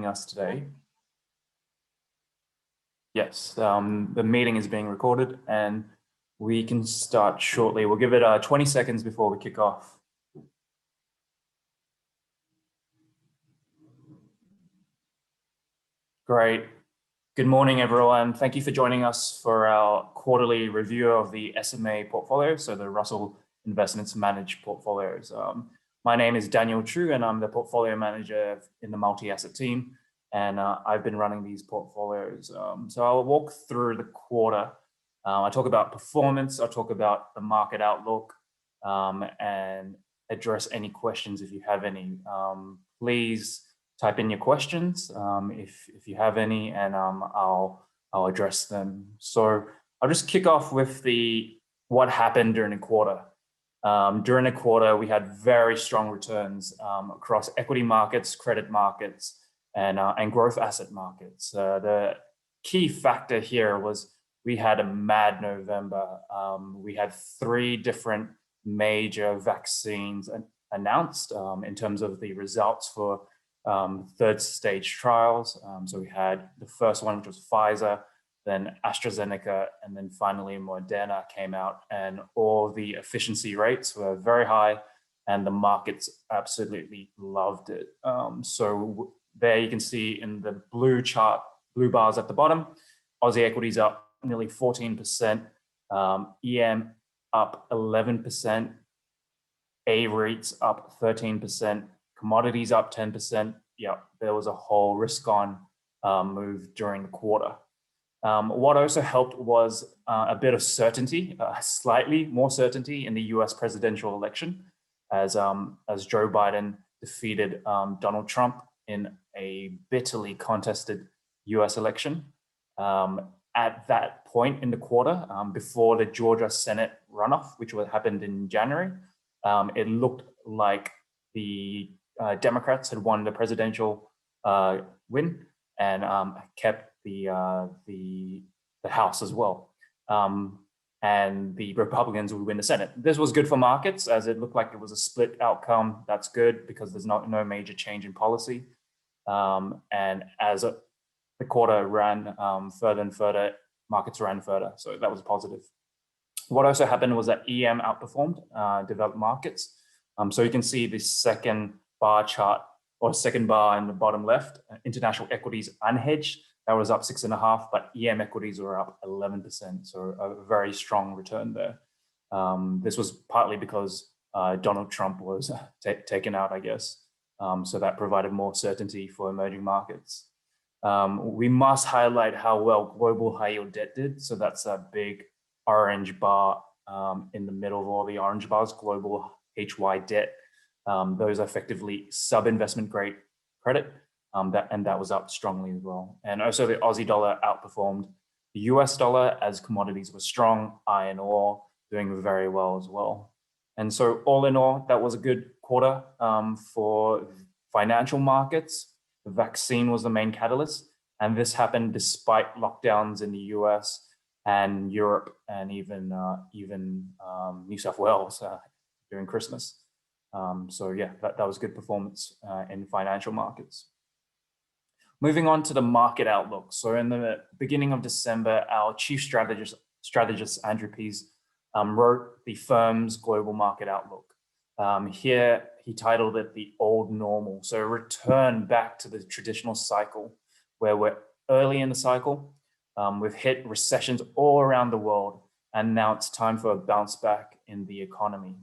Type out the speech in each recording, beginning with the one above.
joining us today. Yes, the meeting is being recorded and we can start shortly. We'll give it 20 seconds before we kick off. Great. Good morning, everyone. Thank you for joining us for our quarterly review of the SMA portfolio, so the Russell Investments Managed Portfolios. My name is Daniel Chu, and I'm the portfolio manager in the multi-asset team, and I've been running these portfolios. So I'll walk through the quarter. I talk about performance, I'll talk about the market outlook, and address any questions if you have any. Please type in your questions if you have any, and I'll address them. So I'll just kick off with what happened during the quarter. During the quarter, we had very strong returns across equity markets, credit markets, and growth asset markets. The key factor here was we had a mad November. We had 3 different major vaccines announced in terms of the results for third stage trials. So we had the first one, which was Pfizer, then AstraZeneca, and then finally Moderna came out, and all the efficiency rates were very high and the markets absolutely loved it. So there you can see in the blue chart, blue bars at the bottom, Aussie equities up nearly 14%, EM up 11%, A-REITs up 13%, commodities up 10%. Yeah, there was a whole risk-on move during the quarter. What also helped was a bit of certainty, slightly more certainty in the US presidential election, as Joe Biden defeated Donald Trump in a bitterly contested US election. At that point in the quarter, before the Georgia Senate runoff, which happened in January, it looked like the Democrats had won the presidential win and kept the House as well. And the Republicans would win the Senate. This was good for markets as it looked like it was a split outcome. That's good because there's no major change in policy. And as the quarter ran further and further, markets ran further. So that was positive. What also happened was that EM outperformed developed markets. So you can see the second bar chart, or second bar in the bottom left, international equities unhedged, that was up 6.5%, but EM equities were up 11%. So a very strong return there. This was partly because Donald Trump was taken out, I guess. So that provided more certainty for emerging markets. We must highlight how well global high yield debt did. So that's a big orange bar in the middle of all the orange bars, global HY debt. Those are effectively sub-investment grade credit, and that was up strongly as well. And also the Aussie dollar outperformed the US dollar as commodities were strong, iron ore doing very well as well. And so all in all, that was a good quarter for financial markets. The vaccine was the main catalyst, and this happened despite lockdowns in the US and Europe and even New South Wales during Christmas. So yeah, that was good performance in financial markets. Moving on to the market outlook. So in the beginning of December, our chief strategist Andrew Pease wrote the firm's global market outlook. Here he titled it the old normal. So return back to the traditional cycle where we're early in the cycle. We've hit recessions all around the world, and now it's time for a bounce back in the economy.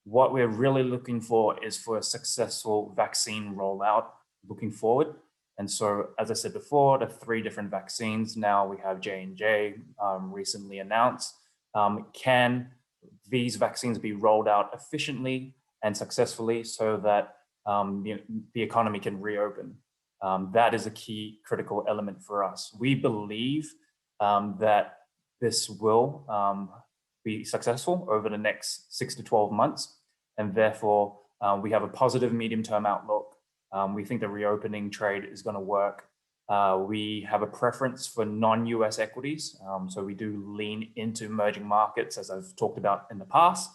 What we're really looking for is for a successful vaccine rollout looking forward. And so, as I said before, the 3 different vaccines, now we have J&J recently announced. Can these vaccines be rolled out efficiently and successfully so that the economy can reopen? That is a key critical element for us. We believe that this will be successful over the next 6 to 12 months. And therefore, we have a positive medium-term outlook. We think the reopening trade is going to work. We have a preference for non-US equities. So we do lean into emerging markets, as I've talked about in the past.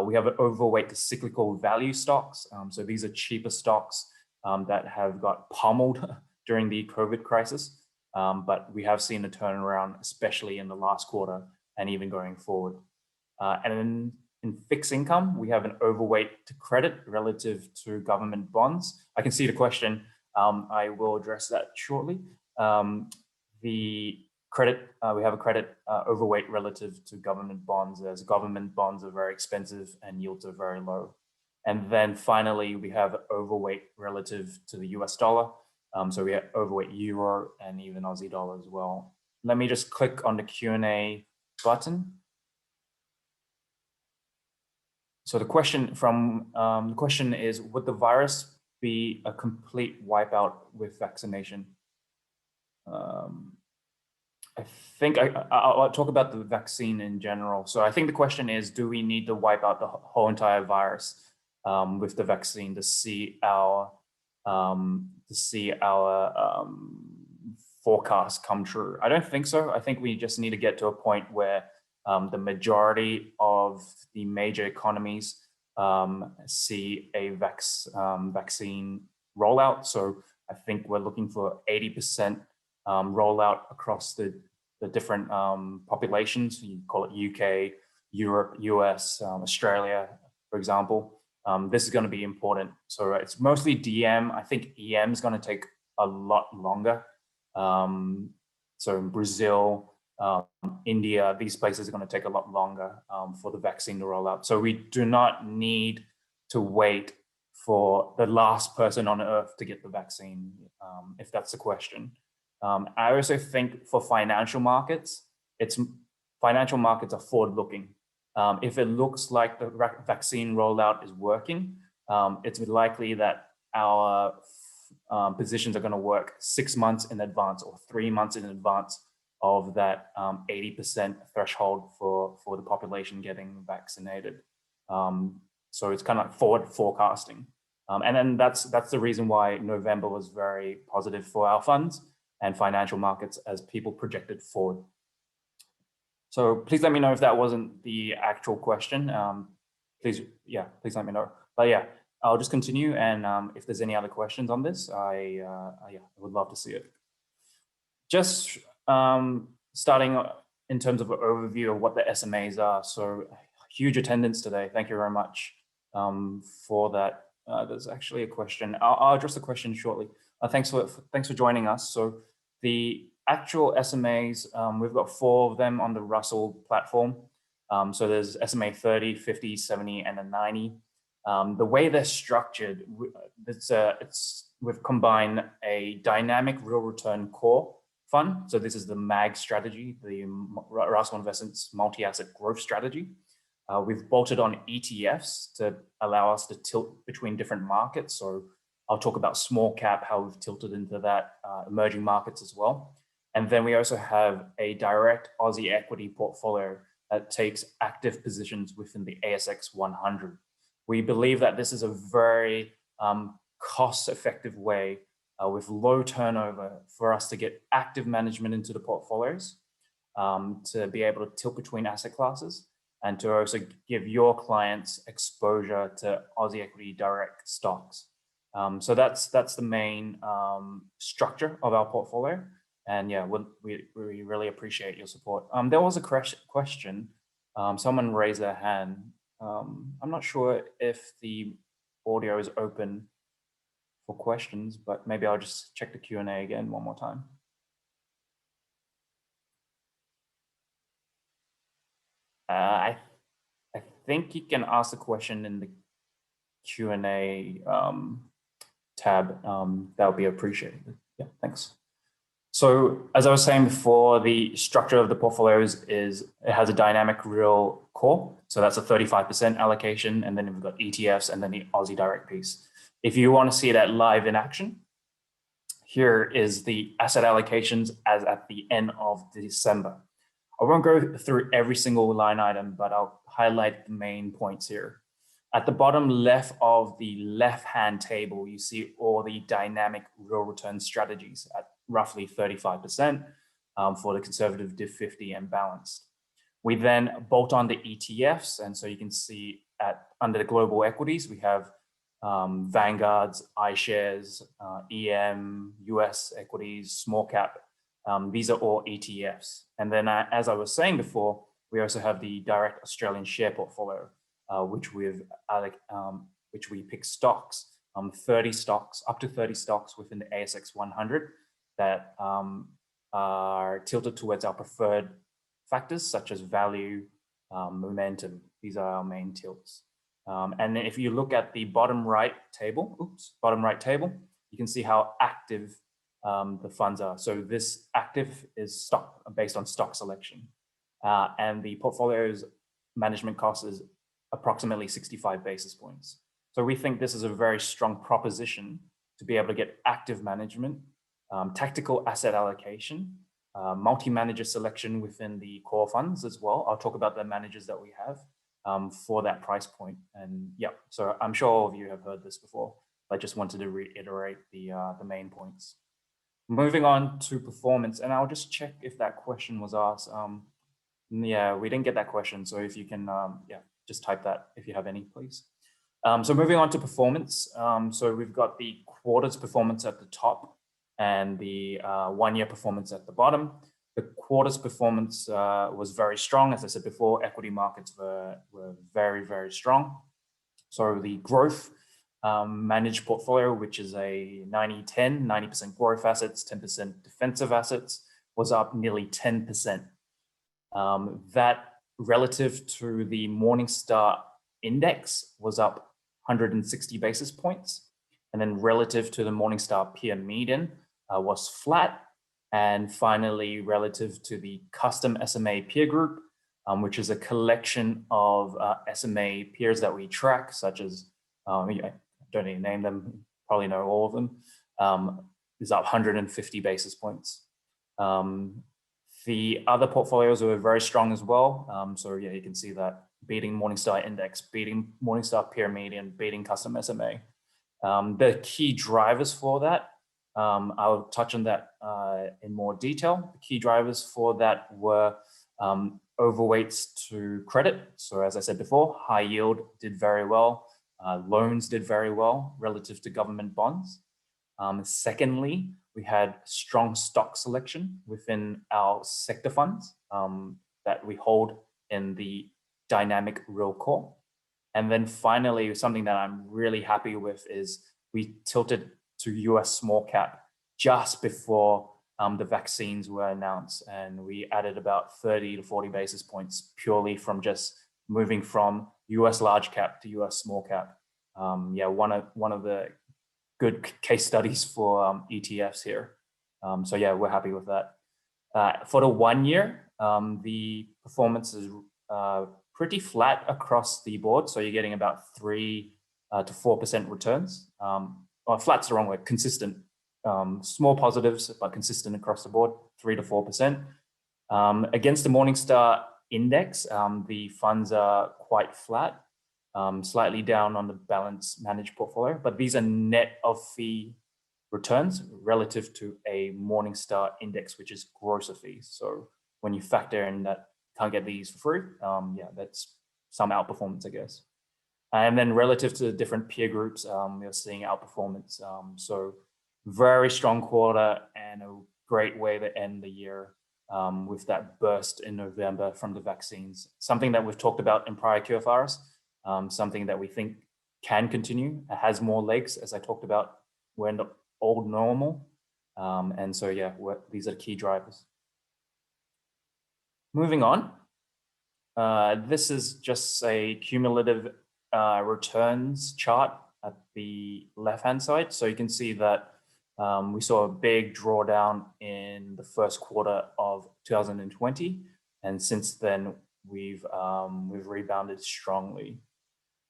We have an overweight to cyclical value stocks. So these are cheaper stocks that have got pummeled during the COVID crisis. But we have seen a turnaround, especially in the last quarter and even going forward. And then in fixed income, we have an overweight to credit relative to government bonds. I can see the question. I will address that shortly. The credit, we have a credit overweight relative to government bonds, as government bonds are very expensive and yields are very low. And then finally, we have overweight relative to the US dollar. So we have overweight euro and even Aussie dollar as well. Let me just click on the Q&A button. So the question is, would the virus be a complete wipeout with vaccination? I think I'll talk about the vaccine in general. So I think the question is, do we need to wipe out the whole entire virus with the vaccine to see our forecast come true? I don't think so. I think we just need to get to a point where the majority of the major economies see a vaccine rollout. So I think we're looking for 80% rollout across the different populations. You call it UK, Europe, US, Australia, for example. This is going to be important. So it's mostly DM. I think EM is going to take a lot longer. So in Brazil, India, these places are going to take a lot longer for the vaccine to roll out. So we do not need to wait for the last person on earth to get the vaccine, if that's the question. I also think for financial markets, financial markets are forward-looking. If it looks like the vaccine rollout is working, it's likely that our positions are going to work 6 months in advance or 3 months in advance of that 80% threshold for the population getting vaccinated. So it's kind of like forward forecasting. And then that's the reason why November was very positive for our funds and financial markets as people projected forward. So please let me know if that wasn't the actual question. Please let me know. But yeah, I'll just continue. And if there's any other questions on this, I would love to see it. Just starting in terms of an overview of what the SMAs are. So huge attendance today. Thank you very much for that. There's actually a question. I'll address the question shortly. Thanks for joining us. So the actual SMAs, we've got 4 of them on the Russell platform. So there's SMA 30, 50, 70, and a 90. The way they're structured, we've combined a dynamic real return core fund. So this is the MAG strategy, the Russell Investments Multi-Asset Growth Strategy. We've bolted on ETFs to allow us to tilt between different markets. So I'll talk about small cap, how we've tilted into that, emerging markets as well. And then we also have a direct Aussie equity portfolio that takes active positions within the ASX 100. We believe that this is a very cost-effective way with low turnover for us to get active management into the portfolios, to be able to tilt between asset classes, and to also give your clients exposure to Aussie equity direct stocks. So that's the main structure of our portfolio. And yeah, we really appreciate your support. There was a question. Someone raised their hand. I'm not sure if the audio is open for questions, but maybe I'll just check the Q&A again one more time. I think you can ask the question in the Q&A tab. That would be appreciated. Yeah, thanks. So as I was saying before, the structure of the portfolios is it has a dynamic real core. So that's a 35% allocation. And then we've got ETFs and then the Aussie direct piece. If you want to see that live in action, here is the asset allocations as at the end of December. I won't go through every single line item, but I'll highlight the main points here. At the bottom left of the left-hand table, you see all the dynamic real return strategies at roughly 35% for the conservative Div 50 and balanced. We then bolt on the ETFs. And so you can see under the global equities, we have Vanguards, iShares, EM, US equities, small cap. These are all ETFs. And then as I was saying before, we also have the direct Australian share portfolio, which we pick stocks, 30 stocks, up to 30 stocks within the ASX 100 that are tilted towards our preferred factors such as value, momentum. These are our main tilts. And if you look at the bottom right table, you can see how active the funds are. So this active is based on stock selection. And the portfolio's management cost is approximately 65 basis points. So we think this is a very strong proposition to be able to get active management, tactical asset allocation, multi-manager selection within the core funds as well. I'll talk about the managers that we have for that price point. And yeah, so I'm sure all of you have heard this before. I just wanted to reiterate the main points. Moving on to performance, and I'll just check if that question was asked. Yeah, we didn't get that question. So if you can, just type that if you have any, please. So moving on to performance. So we've got the quarter's performance at the top and the 1 year performance at the bottom. The quarter's performance was very strong. As I said before, equity markets were very, very strong. So the growth managed portfolio, which is a 90-10, 90% growth assets, 10% defensive assets, was up nearly 10%. That relative to the Morningstar index was up 160 basis points. And then relative to the Morningstar peer median was flat. And finally, relative to the custom SMA peer group, which is a collection of SMA peers that we track, such as, I don't need to name them, probably know all of them, is up 150 basis points. The other portfolios were very strong as well. So yeah, you can see that beating Morningstar index, beating Morningstar peer median, beating custom SMA. The key drivers for that, I'll touch on that in more detail. The key drivers for that were overweights to credit. So as I said before, high yield did very well. Loans did very well relative to government bonds. Secondly, we had strong stock selection within our sector funds that we hold in the dynamic real core. And then finally, something that I'm really happy with is we tilted to US small cap just before the vaccines were announced. And we added about 30 to 40 basis points purely from just moving from US large cap to US small cap. Yeah, one of the good case studies for ETFs here. So yeah, we're happy with that. For the 1 year, the performance is pretty flat across the board. So you're getting about 3 to 4% returns. Well, flat's the wrong word, consistent. Small positives, but consistent across the board, 3 to 4%. Against the Morningstar index, the funds are quite flat, slightly down on the balance managed portfolio, but these are net of fee returns relative to a Morningstar index, which is gross of fees. So when you factor in that can't get these for free, yeah, that's some outperformance, I guess. And then relative to the different peer groups, we're seeing outperformance. So very strong quarter and a great way to end the year with that burst in November from the vaccines. Something that we've talked about in prior QFRs, something that we think can continue. It has more legs, as I talked about. We're in the old normal. And so, yeah, these are the key drivers. Moving on. This is just a cumulative returns chart at the left-hand side. So you can see that we saw a big drawdown in the first quarter of 2020. And since then, we've rebounded strongly.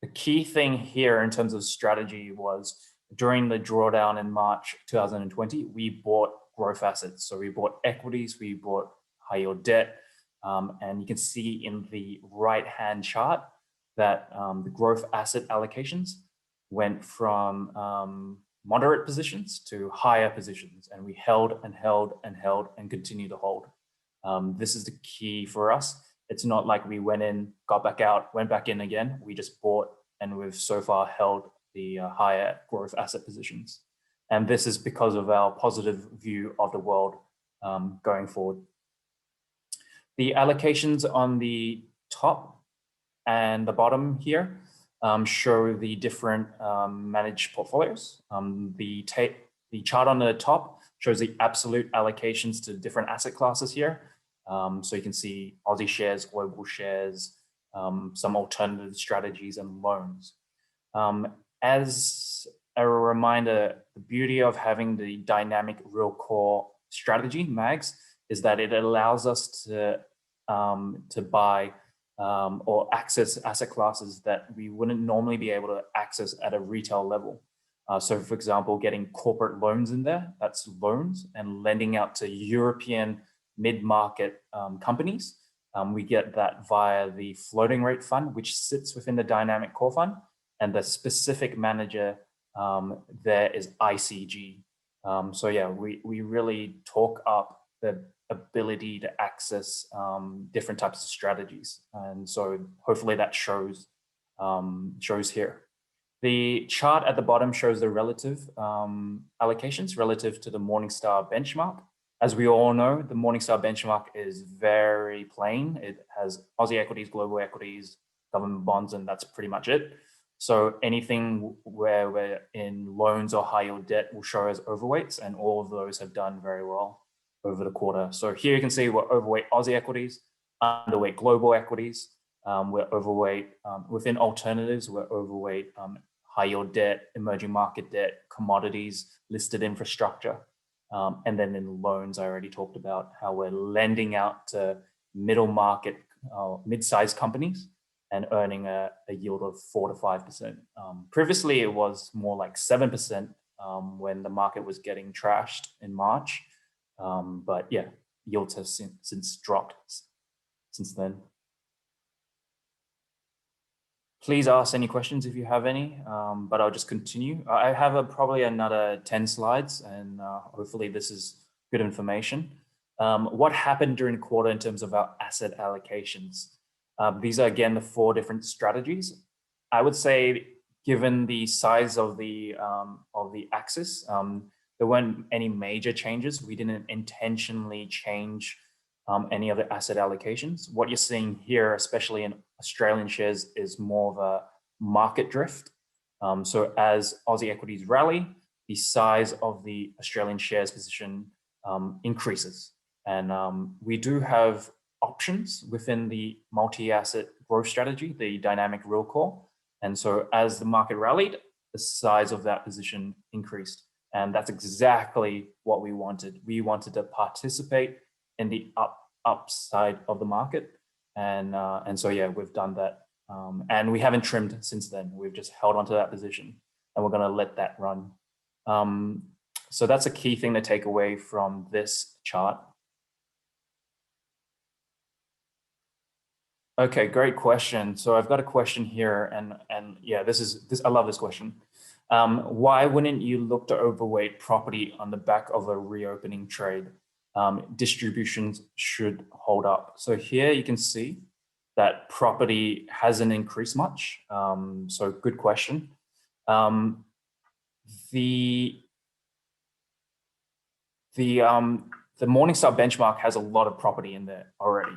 The key thing here in terms of strategy was during the drawdown in March 2020, we bought growth assets. So we bought equities, we bought high yield debt. And you can see in the right-hand chart that the growth asset allocations went from moderate positions to higher positions, and we held and held and held and continue to hold. This is the key for us. It's not like we went in, got back out, went back in again. We just bought, and we've so far held the higher growth asset positions. And this is because of our positive view of the world going forward. The allocations on the top and the bottom here show the different managed portfolios. The chart on the top shows the absolute allocations to different asset classes here. So you can see Aussie shares, global shares, some alternative strategies and loans. As a reminder, the beauty of having the dynamic real core strategy, MAGS, is that it allows us to buy or access asset classes that we wouldn't normally be able to access at a retail level. So for example, getting corporate loans in there, that's loans, and lending out to European mid-market companies. We get that via the floating rate fund, which sits within the dynamic core fund, and the specific manager there is ICG. So yeah, we really talk up the ability to access different types of strategies. And so hopefully that shows here. The chart at the bottom shows the relative allocations relative to the Morningstar benchmark. As we all know, the Morningstar benchmark is very plain. It has Aussie equities, global equities, government bonds, and that's pretty much it. So anything where we're in loans or high yield debt will show as overweights, and all of those have done very well over the quarter. So here you can see we're overweight Aussie equities, underweight global equities. We're overweight within alternatives, we're overweight high yield debt, emerging market debt, commodities, listed infrastructure. And then in loans, I already talked about how we're lending out to middle market, mid-sized companies and earning a yield of 4 to 5%. Previously, it was more like 7% when the market was getting trashed in March. But yeah, yields have since dropped since then. Please ask any questions if you have any, but I'll just continue. I have probably another 10 slides, and hopefully this is good information. What happened during the quarter in terms of our asset allocations? These are, again, the 4 different strategies. I would say, given the size of the axis, there weren't any major changes. We didn't intentionally change any other asset allocations. What you're seeing here, especially in Australian shares, is more of a market drift. So as Aussie equities rally, the size of the Australian shares position increases. And we do have options within the multi-asset growth strategy, the dynamic real core. And so as the market rallied, the size of that position increased. And that's exactly what we wanted. We wanted to participate in the upside of the market. And so, yeah, we've done that. And we haven't trimmed since then. We've just held onto that position, and we're going to let that run. So that's a key thing to take away from this chart. Okay, great question. So I've got a question here, and yeah, I love this question. Why wouldn't you look to overweight property on the back of a reopening trade? Distributions should hold up. So here you can see that property hasn't increased much. So good question. The Morningstar benchmark has a lot of property in there already.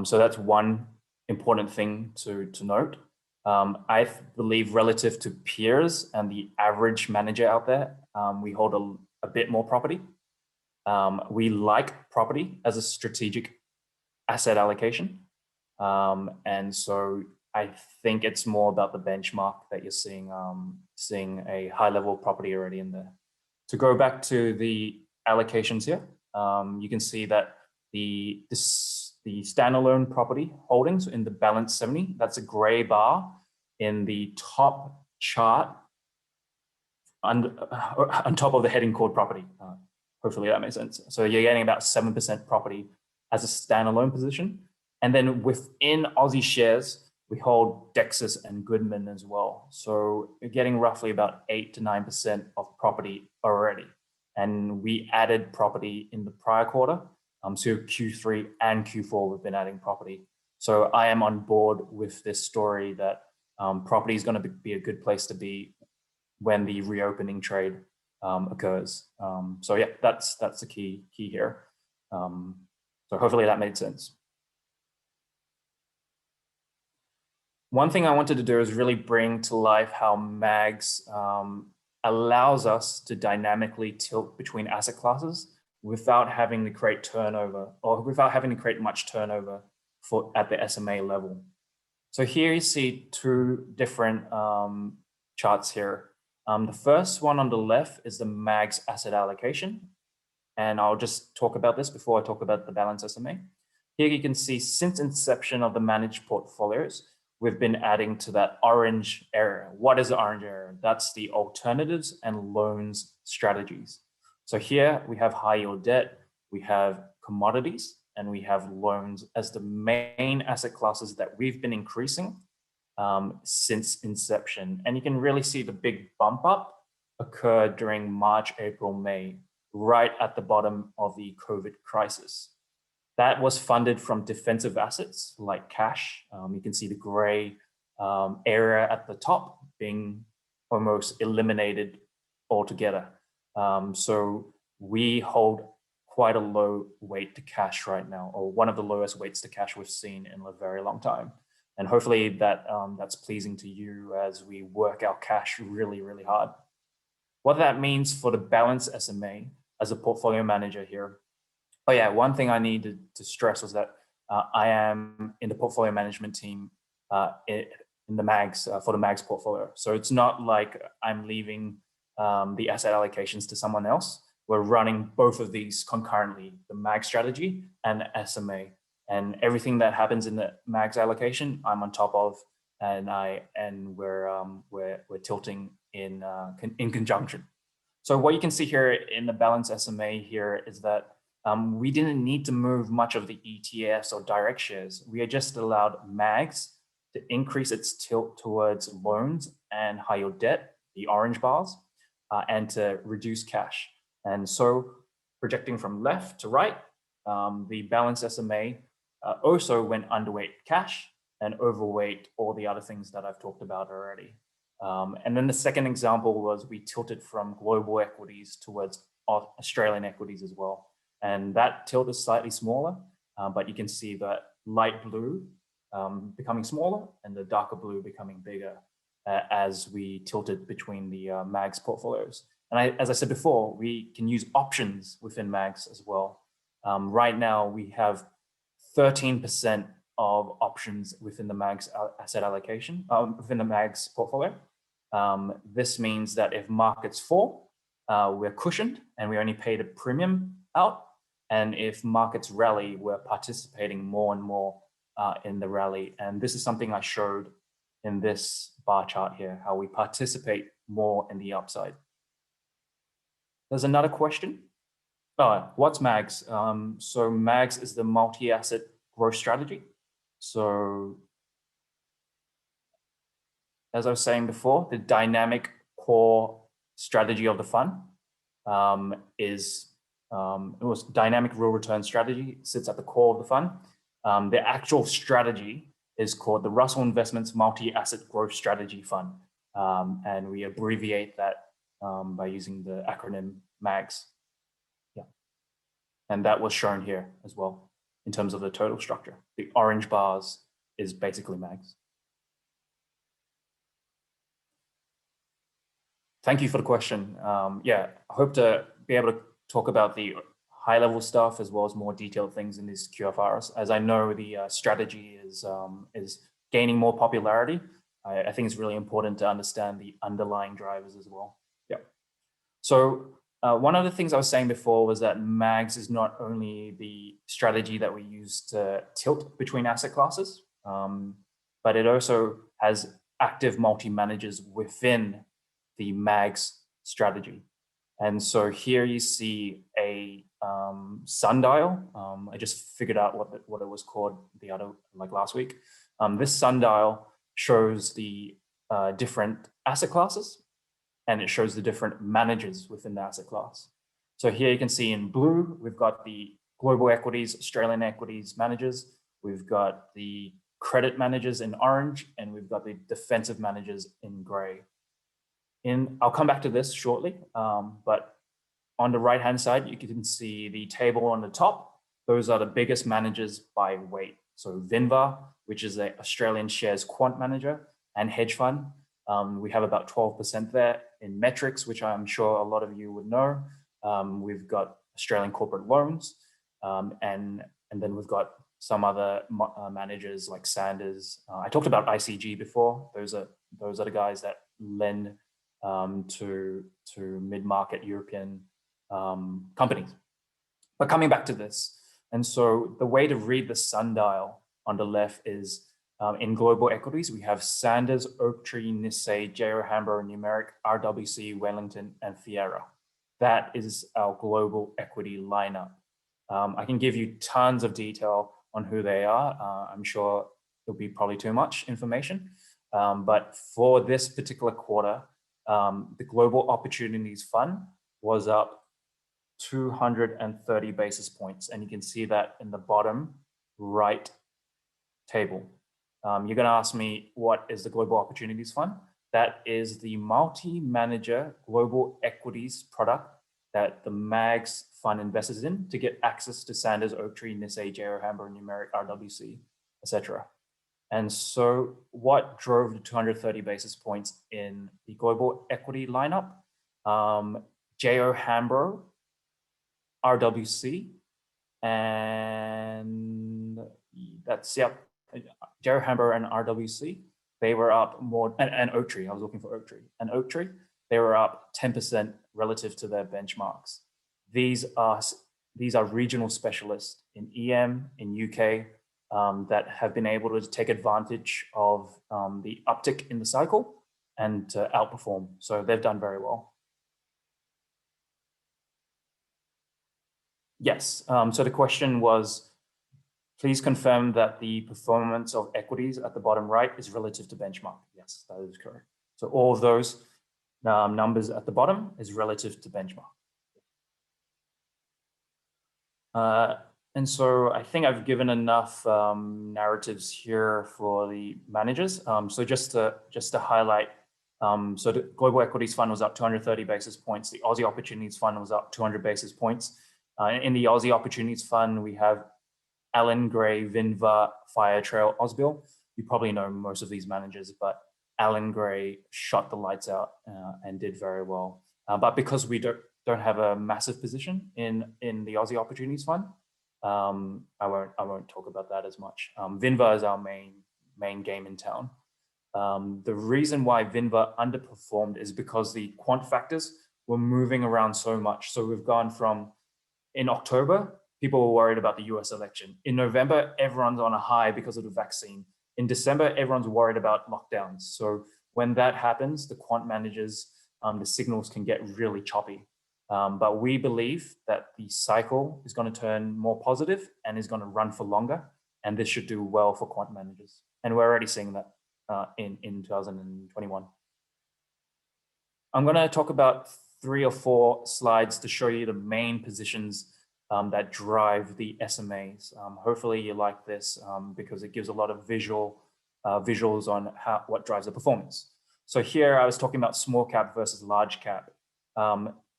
So that's one important thing to note. I believe relative to peers and the average manager out there, we hold a bit more property. We like property as a strategic asset allocation. And so I think it's more about the benchmark that you're seeing a high level of property already in there. To go back to the allocations here, you can see that the standalone property holdings in the balance 70, that's a gray bar in the top chart on top of the heading called property. Hopefully that makes sense. So you're getting about 7% property as a standalone position. And then within Aussie shares, we hold Dexus and Goodman as well. So you're getting roughly about 8 to 9% of property already. And we added property in the prior quarter. So Q3 and Q4, we've been adding property. So I am on board with this story that property is going to be a good place to be when the reopening trade occurs. So yeah, that's the key here. So hopefully that made sense. One thing I wanted to do is really bring to life how MAGS allows us to dynamically tilt between asset classes without having to create turnover, or without having to create much turnover at the SMA level. So here you see two different charts here. The first one on the left is the MAGS asset allocation. And I'll just talk about this before I talk about the balance SMA. Here you can see since inception of the managed portfolios, we've been adding to that orange area. What is the orange area? That's the alternatives and loans strategies. So here we have high yield debt, we have commodities, and we have loans as the main asset classes that we've been increasing since inception. And you can really see the big bump up occurred during March, April, May, right at the bottom of the COVID crisis. That was funded from defensive assets like cash. You can see the gray area at the top being almost eliminated altogether. So we hold quite a low weight to cash right now, or one of the lowest weights to cash we've seen in a very long time. And hopefully that's pleasing to you as we work our cash really, really hard. What that means for the balance SMA as a portfolio manager here. Oh yeah, one thing I needed to stress was that I am in the portfolio management team in the MAGS, for the MAGS portfolio. So it's not like I'm leaving the asset allocations to someone else. We're running both of these concurrently, the MAGS strategy and SMA. And everything that happens in the MAGS allocation, I'm on top of, and we're tilting in conjunction. So what you can see here in the balance SMA here is that we didn't need to move much of the ETFs or direct shares. We had just allowed MAGS to increase its tilt towards loans and high yield debt, the orange bars, and to reduce cash. And so projecting from left to right, the balance SMA also went underweight cash and overweight all the other things that I've talked about already. And then the second example was we tilted from global equities towards Australian equities as well. And that tilt is slightly smaller, but you can see that light blue becoming smaller and the darker blue becoming bigger as we tilted between the MAGS portfolios. And as I said before, we can use options within MAGS as well. Right now, we have 13% of options within the MAGS asset allocation, within the MAGS portfolio. This means that if markets fall, we're cushioned and we only paid a premium out. And if markets rally, we're participating more and more in the rally. And this is something I showed in this bar chart here, how we participate more in the upside. There's another question. What's MAGS? So MAGS is the multi-asset growth strategy. So as I was saying before, the dynamic core strategy of the fund it was dynamic real return strategy, sits at the core of the fund. The actual strategy is called the Russell Investments Multi-Asset Growth Strategy Fund. And we abbreviate that by using the acronym MAGS. Yeah. And that was shown here as well in terms of the total structure. The orange bars is basically MAGS. Thank you for the question. Yeah, I hope to be able to talk about the high level stuff as well as more detailed things in these QFRs. As I know the strategy is gaining more popularity, I think it's really important to understand the underlying drivers as well. Yeah. So one of the things I was saying before was that MAGS is not only the strategy that we use to tilt between asset classes, but it also has active multi-managers within the MAGS strategy. And so here you see a sundial. I just figured out what it was called last week. This sundial shows the different asset classes, and it shows the different managers within the asset class. So here you can see in blue, we've got the global equities, Australian equities managers. We've got the credit managers in orange, and we've got the defensive managers in gray. I'll come back to this shortly, but on the right-hand side, you can see the table on the top. Those are the biggest managers by weight. So Vinva, which is an Australian shares quant manager and hedge fund. We have about 12% there. In Metrics, which I'm sure a lot of you would know, we've got Australian corporate loans, and then we've got some other managers like Sanders. I talked about ICG before. Those are the guys that lend to mid-market European companies. But coming back to this, and so the way to read the sundial on the left is in global equities, we have Sanders, Oaktree, Nissei, J O Hambro, Numeric, RWC, Wellington, and Fiera. That is our global equity lineup. I can give you tons of detail on who they are. I'm sure it'll be probably too much information. But for this particular quarter, the Global Opportunities Fund was up 230 basis points. And you can see that in the bottom right table. You're going to ask me, what is the Global Opportunities Fund? That is the multi-manager global equities product that the MAGS fund invests in to get access to Sanders, Oaktree, Nissei, J O Hambro, Numeric, RWC, etc. And so what drove the 230 basis points in the global equity lineup? J O Hambro, RWC, and that's, yep, J O Hambro and RWC, they were up more, and Oaktree, I was looking for Oaktree, and Oaktree, they were up 10% relative to their benchmarks. These are regional specialists in EM, in UK, that have been able to take advantage of the uptick in the cycle and to outperform. So they've done very well. Yes, so the question was, please confirm that the performance of equities at the bottom right is relative to benchmark. Yes, that is correct. So all of those numbers at the bottom is relative to benchmark. And so I think I've given enough narratives here for the managers. So just to highlight, so the Global Equities Fund was up 230 basis points. The Aussie Opportunities Fund was up 200 basis points. In the Aussie Opportunities Fund, we have Allan Gray, Vinva, Firetrail, Ausbil. You probably know most of these managers, but Allan Gray shot the lights out and did very well. But because we don't have a massive position in the Aussie Opportunities Fund, I won't talk about that as much. Vinva is our main game in town. The reason why Vinva underperformed is because the quant factors were moving around so much. So we've gone from, in October, people were worried about the US election. In November, everyone's on a high because of the vaccine. In December, everyone's worried about lockdowns. So when that happens, the quant managers, the signals can get really choppy. But we believe that the cycle is going to turn more positive and is going to run for longer. And this should do well for quant managers. And we're already seeing that in 2021. I'm going to talk about 3 or 4 slides to show you the main positions that drive the SMAs. Hopefully you like this because it gives a lot of visuals on what drives the performance. So here I was talking about small cap versus large cap.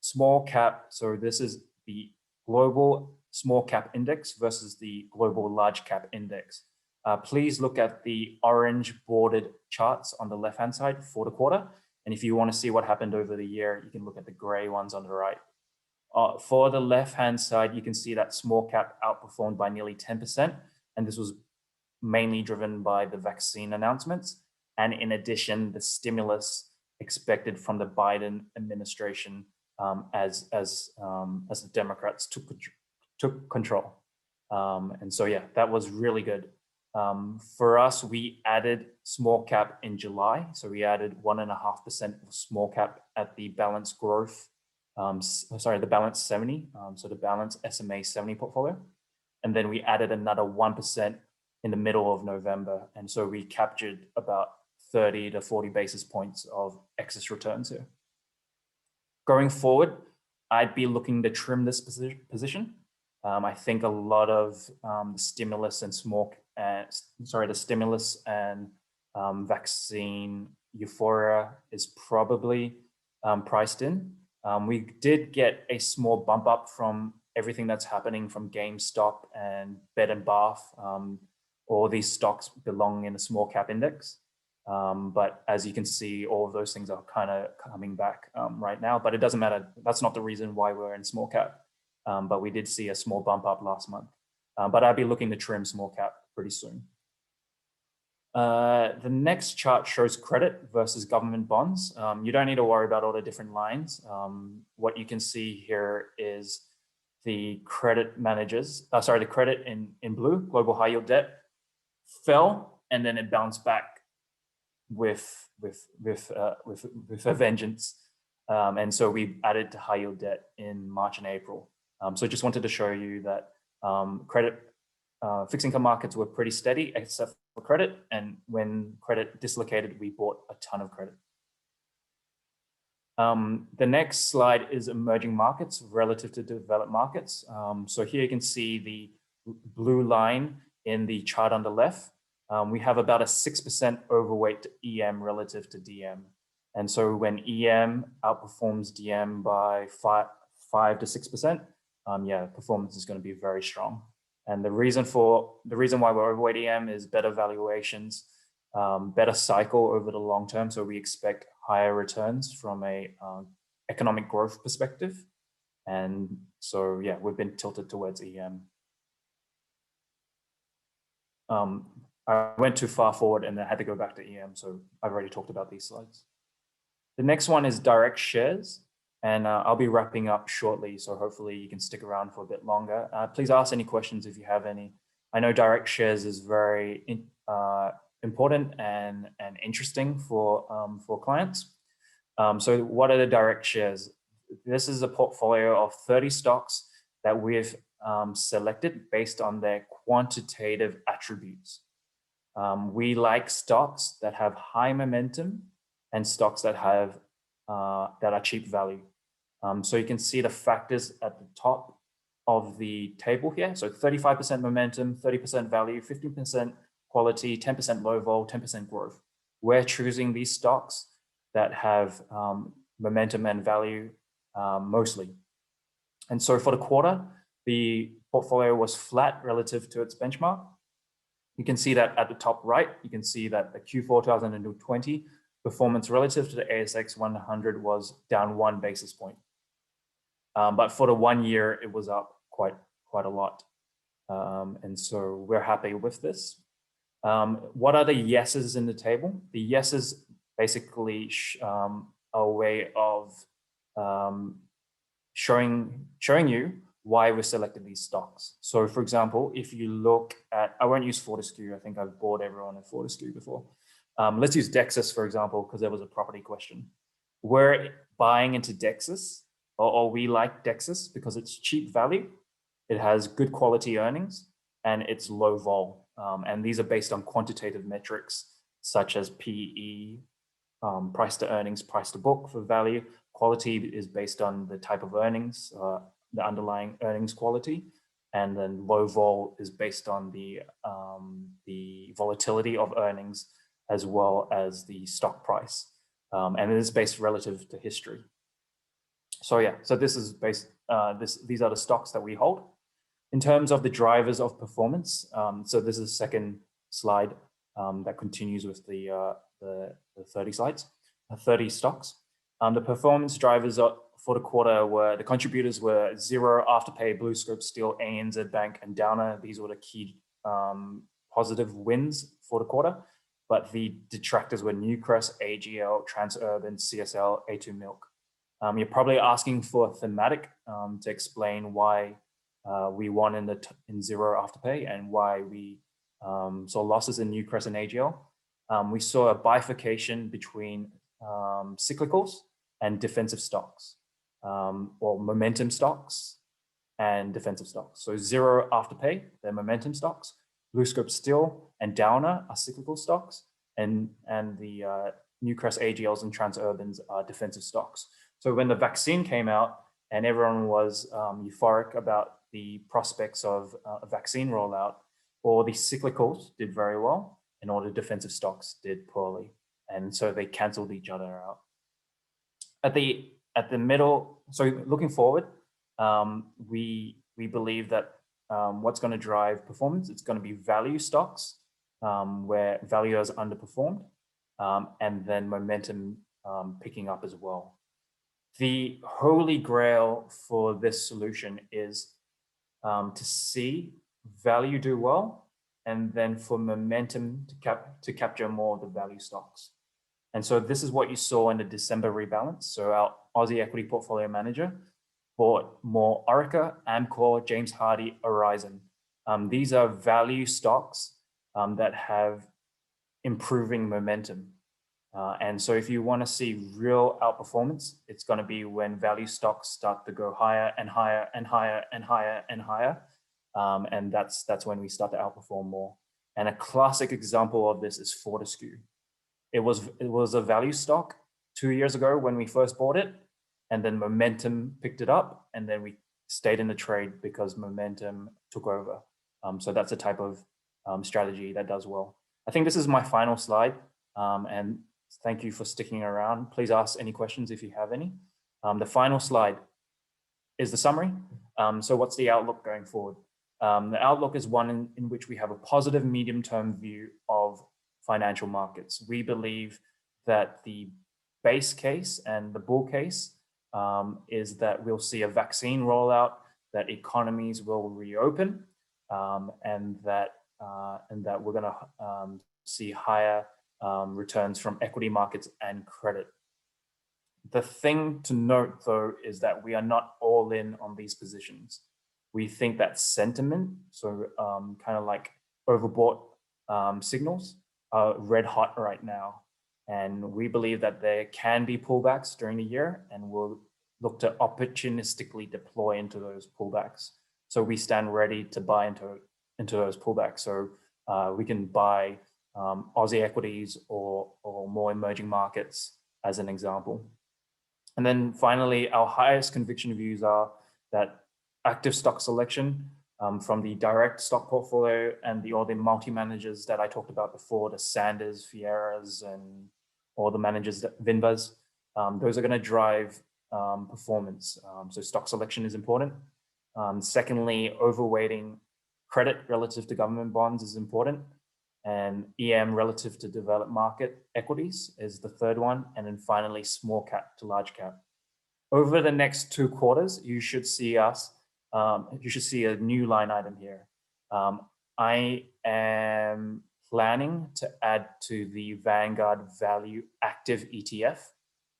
Small cap, so this is the global small cap index versus the global large cap index. Please look at the orange bordered charts on the left-hand side for the quarter. And if you want to see what happened over the year, you can look at the gray ones on the right. For the left-hand side, you can see that small cap outperformed by nearly 10%. And this was mainly driven by the vaccine announcements. And in addition, the stimulus expected from the Biden administration as the Democrats took control. And so, yeah, that was really good. For us, we added small cap in July. So we added 1.5% of small cap at the balanced growth, the balanced 70, so the balanced SMA 70 portfolio. And then we added another 1% in the middle of November. And so we captured about 30 to 40 basis points of excess returns here. Going forward, I'd be looking to trim this position. I think a lot of the stimulus and vaccine euphoria is probably priced in. We did get a small bump up from everything that's happening from GameStop and Bed and Bath. All these stocks belong in a small cap index. But as you can see, all of those things are kind of coming back right now, but it doesn't matter. That's not the reason why we're in small cap. But we did see a small bump up last month. But I'll be looking to trim small cap pretty soon. The next chart shows credit versus government bonds. You don't need to worry about all the different lines. What you can see here is the credit managers, the credit in blue, global high yield debt, fell, and then it bounced back with a vengeance. And so we added to high yield debt in March and April. So just wanted to show you that fixed income markets were pretty steady except for credit. And when credit dislocated, we bought a ton of credit. The next slide is emerging markets relative to developed markets. So here you can see the blue line in the chart on the left. We have about a 6% overweight to EM relative to DM. And so when EM outperforms DM by 5 to 6%, performance is going to be very strong. And the reason why we're overweight EM is better valuations, better cycle over the long term. So we expect higher returns from a economic growth perspective. And so, yeah, we've been tilted towards EM. I went too far forward and I had to go back to EM. So I've already talked about these slides. The next one is direct shares. And I'll be wrapping up shortly, so hopefully you can stick around for a bit longer. Please ask any questions if you have any. I know direct shares is very important and interesting for clients. So what are the direct shares? This is a portfolio of 30 stocks that we've selected based on their quantitative attributes. We like stocks that have high momentum and stocks that have that are cheap value. So you can see the factors at the top of the table here. So 35% momentum, 30% value, 15% quality, 10% low vol, 10% growth. We're choosing these stocks that have momentum and value mostly. And so for the quarter, the portfolio was flat relative to its benchmark. You can see that at the top right, you can see that the Q4 2020 performance relative to the ASX 100 was down 1 basis point. But for the 1 year, it was up quite a lot. And so we're happy with this. What are the yeses in the table? The yeses basically a way of showing you why we selected these stocks. So for example, if you look at, I won't use Fortescue, I think I've bored everyone at Fortescue before. Let's use Dexus, for example, because there was a property question. We're buying into Dexus, or we like Dexus because it's cheap value, it has good quality earnings, and it's low vol. And these are based on quantitative metrics such as PE, price to earnings, price to book for value. Quality is based on the type of earnings, the underlying earnings quality. And then low vol is based on the volatility of earnings as well as the stock price. And it is based relative to history. So yeah, so this is based, these are the stocks that we hold. In terms of the drivers of performance, so this is the second slide that continues with the 30 slides, 30 stocks. The performance drivers for the quarter were, the contributors were Xero, Afterpay, BlueScope Steel, ANZ Bank, and Downer. These were the key positive wins for the quarter. But the detractors were Newcrest, AGL, Transurban, CSL, A2 Milk. You're probably asking for a thematic to explain why we won in Xero, Afterpay, and why we saw losses in Newcrest and AGL. We saw a bifurcation between cyclicals and defensive stocks, or momentum stocks and defensive stocks. So Xero, Afterpay, they're momentum stocks. BlueScope Steel and Downer are cyclical stocks, and the Newcrest, AGLs, and Transurbans are defensive stocks. So when the vaccine came out and everyone was euphoric about the prospects of a vaccine rollout, all the cyclicals did very well and all the defensive stocks did poorly. And so they canceled each other out. At the middle, so looking forward, we believe that what's going to drive performance, it's going to be value stocks, where value has underperformed, and then momentum picking up as well. The holy grail for this solution is to see value do well, and then for momentum to capture more of the value stocks. And so this is what you saw in the December rebalance. So our Aussie equity portfolio manager bought more Orica, Amcor, James Hardie, Horizon. These are value stocks that have improving momentum. And so if you want to see real outperformance, it's going to be when value stocks start to go higher and higher and higher and higher and higher. And that's when we start to outperform more. And a classic example of this is Fortescue. It was a value stock 2 years ago when we first bought it, and then momentum picked it up, and then we stayed in the trade because momentum took over. So that's a type of strategy that does well. I think this is my final slide, and thank you for sticking around. Please ask any questions if you have any. The final slide is the summary. So what's the outlook going forward? The outlook is one in which we have a positive medium-term view of financial markets. We believe that the base case and the bull case is that we'll see a vaccine rollout, that economies will reopen, and that we're going to see higher returns from equity markets and credit. The thing to note, though, is that we are not all in on these positions. We think that sentiment, so kind of like overbought signals, are red hot right now. And we believe that there can be pullbacks during the year, and we'll look to opportunistically deploy into those pullbacks. So we stand ready to buy into those pullbacks. So we can buy Aussie equities or more emerging markets as an example. And then finally, our highest conviction views are that active stock selection from the direct stock portfolio and all the multi-managers that I talked about before, the Sanders, Fiera's, and all the managers, Vinvas, those are going to drive performance. So stock selection is important. Secondly, overweighting credit relative to government bonds is important. And EM relative to developed market equities is the third one. And then finally, small cap to large cap. Over the next 2 quarters, you should see a new line item here. I am planning to add to the Vanguard Value Active ETF.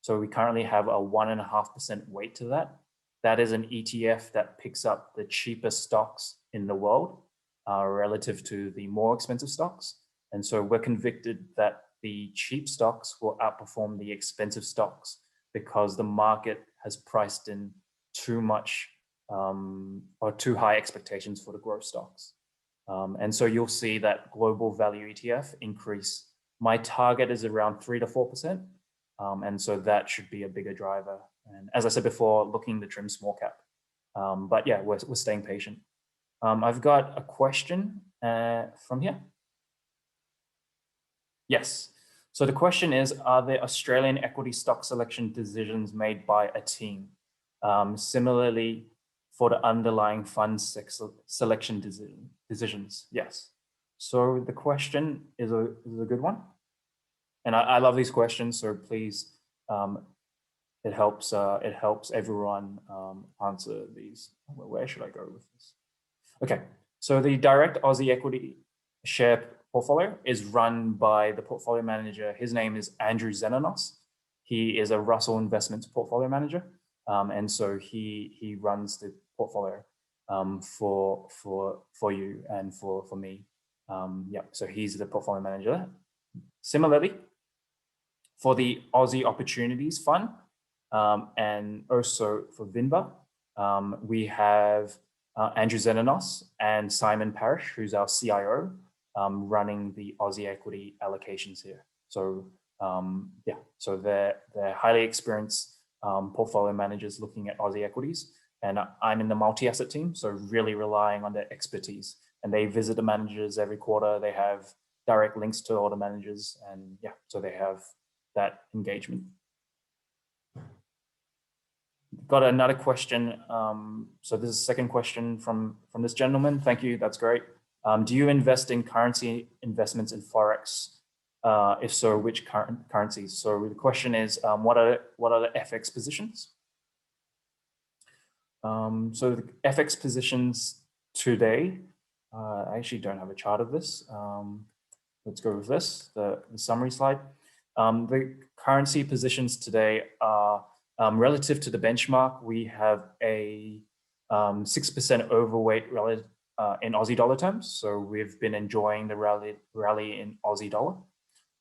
So we currently have a 1.5% weight to that. That is an ETF that picks up the cheapest stocks in the world relative to the more expensive stocks. And so we're convicted that the cheap stocks will outperform the expensive stocks because the market has priced in too much or too high expectations for the growth stocks. And so you'll see that global value ETF increase. My target is around 3 to 4%. And so that should be a bigger driver. And as I said before, looking to trim small cap. But yeah, we're staying patient. I've got a question from here. Yes. So the question is, are there Australian equity stock selection decisions made by a team? Similarly, for the underlying fund selection decisions? Yes. So the question is a good one. And I love these questions, so please, it helps everyone answer these. Where should I go with this? Okay, so the direct Aussie equity share portfolio is run by the portfolio manager. His name is Andrew Xenanos. He is a Russell Investments portfolio manager. And so he runs the portfolio for you and for me. Yeah, so he's the portfolio manager. Similarly, for the Aussie Opportunities Fund and also for Vinva, we have Andrew Xenanos and Simon Parrish, who's our CIO, running the Aussie equity allocations here. So yeah, so they're highly experienced portfolio managers looking at Aussie equities. And I'm in the multi-asset team, so really relying on their expertise. And they visit the managers every quarter. They have direct links to all the managers. And yeah, so they have that engagement. Got another question. So this is the second question from this gentleman. Thank you. That's great. Do you invest in currency investments in Forex? If so, which currencies? So the question is, what are the FX positions? So the FX positions today, I actually don't have a chart of this. Let's go with this, the summary slide. The currency positions today are relative to the benchmark. We have a 6% overweight relative in Aussie dollar terms. So we've been enjoying the rally in Aussie dollar.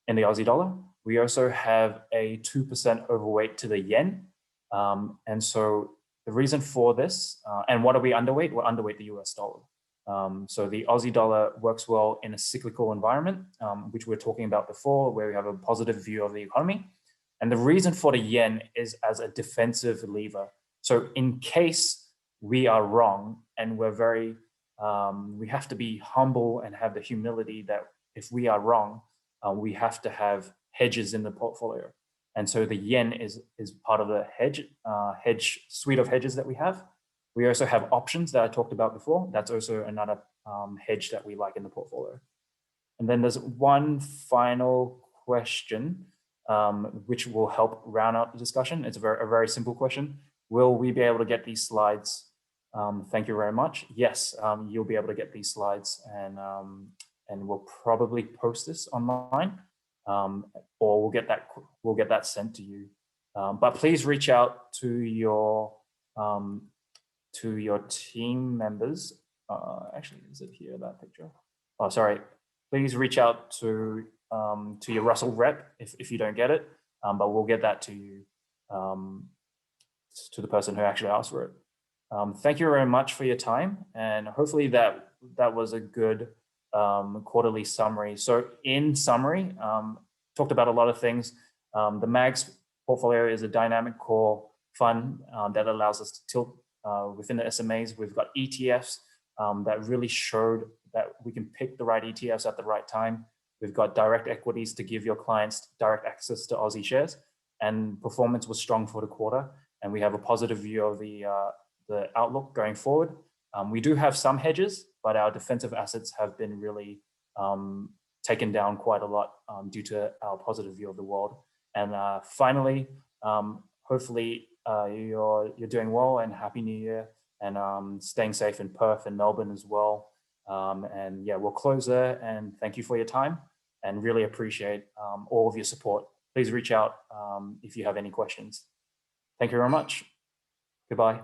In the Aussie dollar, we also have a 2% overweight to the yen. And so the reason for this, and what are we underweight? We're underweight the US dollar. So the Aussie dollar works well in a cyclical environment, which we were talking about before, where we have a positive view of the economy. And the reason for the yen is as a defensive lever. So in case we are wrong, and we're very, we have to be humble and have the humility that if we are wrong, we have to have hedges in the portfolio. And so the yen is part of the hedge suite of hedges that we have. We also have options that I talked about before. That's also another hedge that we like in the portfolio. And then there's one final question, which will help round out the discussion. It's a very simple question. Will we be able to get these slides? Thank you very much. Yes, you'll be able to get these slides, and we'll probably post this online, or we'll get that sent to you. But please reach out to your team members. Actually, is it here, that picture? Oh, sorry. Please reach out to your Russell rep if you don't get it, but we'll get that to you, to the person who actually asked for it. Thank you very much for your time, and hopefully that was a good quarterly summary. So in summary, talked about a lot of things. The MAGS portfolio is a dynamic core fund that allows us to tilt within the SMAs. We've got ETFs that really showed that we can pick the right ETFs at the right time. We've got direct equities to give your clients direct access to Aussie shares, and performance was strong for the quarter. And we have a positive view of the outlook going forward. We do have some hedges, but our defensive assets have been really taken down quite a lot due to our positive view of the world. And finally, hopefully you're doing well, and Happy New Year, and staying safe in Perth and Melbourne as well. And yeah, we'll close there, and thank you for your time, and really appreciate all of your support. Please reach out if you have any questions. Thank you very much. Goodbye.